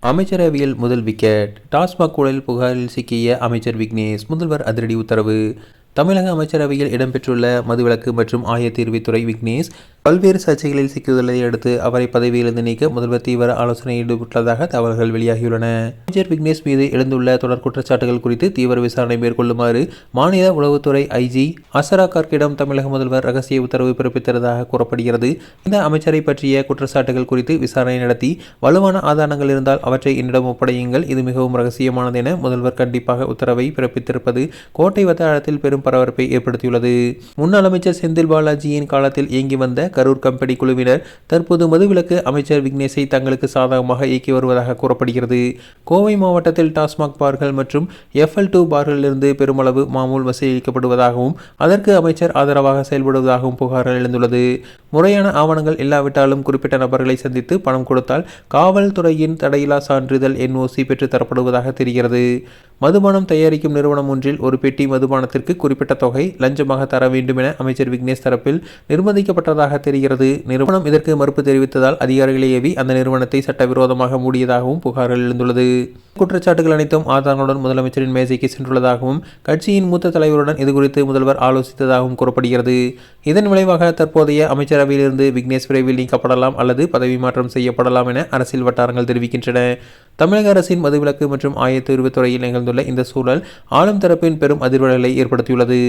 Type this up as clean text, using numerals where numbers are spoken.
அமைச்சரவையில் முதல் விக்கெட். டாஸ்மாக் ஊழல் புகாரில் சிக்கிய அமைச்சர் விக்னேஷ், முதல்வர் அதிரடி உத்தரவு. தமிழக அமைச்சரவையில் இடம்பெற்றுள்ள மதுவிலக்கு மற்றும் ஆயத்தீர்வைத்துறை விக்னேஷ் பல்வேறு சர்ச்சைகளில் சிக்கியுள்ளதை அடுத்து அவரை பதவியிலிருந்து நீக்க முதல்வர் தீவிர ஆலோசனையில் ஈடுபட்டுள்ளதாக தகவல்கள் வெளியாகியுள்ளன. அமைச்சர் விக்னேஷ் மீது எழுந்துள்ள தொடர் குற்றச்சாட்டுகள் குறித்து தீவிர விசாரணை மேற்கொள்ளுமாறு மாநில உளவுத்துறை ஐஜி அசரா கார்க்கிடம் தமிழக முதல்வர் ரகசிய உத்தரவு பிறப்பித்ததாக கூறப்படுகிறது. இந்த அமைச்சரை பற்றிய குற்றச்சாட்டுகள் குறித்து விசாரணை நடத்தி வலுவான ஆதாரங்கள் இருந்தால் அவற்றை என்னிடம் ஒப்படையுங்கள். இது மிகவும் ரகசியமானது என முதல்வர் கண்டிப்பாக உத்தரவை பிறப்பித்திருப்பது கோட்டை வட்டாரத்தில் பெரும் பரபரப்பை ஏற்படுத்தியுள்ளது. முன்னாள் அமைச்சர் செந்தில் பாலாஜியின் காலத்தில் இயங்கி வந்த கரூர் கம்பெனி குழுவினர் தற்போது மதுவிலக்கு அமைச்சர் விக்னேஷை தங்களுக்கு சாதகமாக இயக்கி வருவதாக கூறப்படுகிறது. கோவை மாவட்டத்தில் டாஸ்மாக் பார்கள் மற்றும் FL2 பார்களிலிருந்து பெருமளவு மாமூல் வசூலிக்கப்படுவதாகவும் அதற்கு அமைச்சர் ஆதரவாக செயல்படுவதாகவும் புகார்கள் எழுந்துள்ளது. முறையான ஆவணங்கள் இல்லாவிட்டாலும் குறிப்பிட்ட நபர்களை சந்தித்து பணம் கொடுத்தால் காவல்துறையின் தடையில்லா சான்றிதழ் NOC பெற்று தரப்படுவதாக தெரிகிறது. மதுபானம் தயாரிக்கும் நிறுவனம் ஒன்றில் ஒரு பெட்டி மதுபானத்திற்கு குறிப்பிட்ட தொகை லஞ்சமாக தர வேண்டும் என அமைச்சர் விக்னேஷ் தரப்பில் நிர்பந்திக்கப்பட்டதாக தெரிகிறது. நிறுவனம் இதற்கு மறுப்பு தெரிவித்ததால் அதிகாரிகளை ஏவி அந்த நிறுவனத்தை சட்டவிரோதமாக மூடியதாகவும் புகார்கள் எழுந்துள்ளது. குற்றச்சாட்டுகள் அனைத்தும் ஆதாரங்களுடன் முதலமைச்சரின் மேசைக்கு சென்றுள்ளதாகவும் கட்சியின் மூத்த தலைவருடன் இதுகுறித்து முதல்வர் ஆலோசித்ததாகவும் கூறப்படுகிறது. இதன் விளைவாக தற்போதைய அமைச்சரவையிலிருந்து விக்னேஷ் விரைவில் நீக்கப்படலாம் அல்லது பதவி மாற்றம் செய்யப்படலாம் என அரசியல் வட்டாரங்கள் தெரிவிக்கின்றன. தமிழக அரசின் மதுவிலக்கு மற்றும் ஆயத்தீர்வு துறையில் நிகழ்ந்துள்ள இந்த சூழல் ஆளும் தரப்பின் பெரும் அதிர்வலைகளை ஏற்படுத்தியுள்ளது.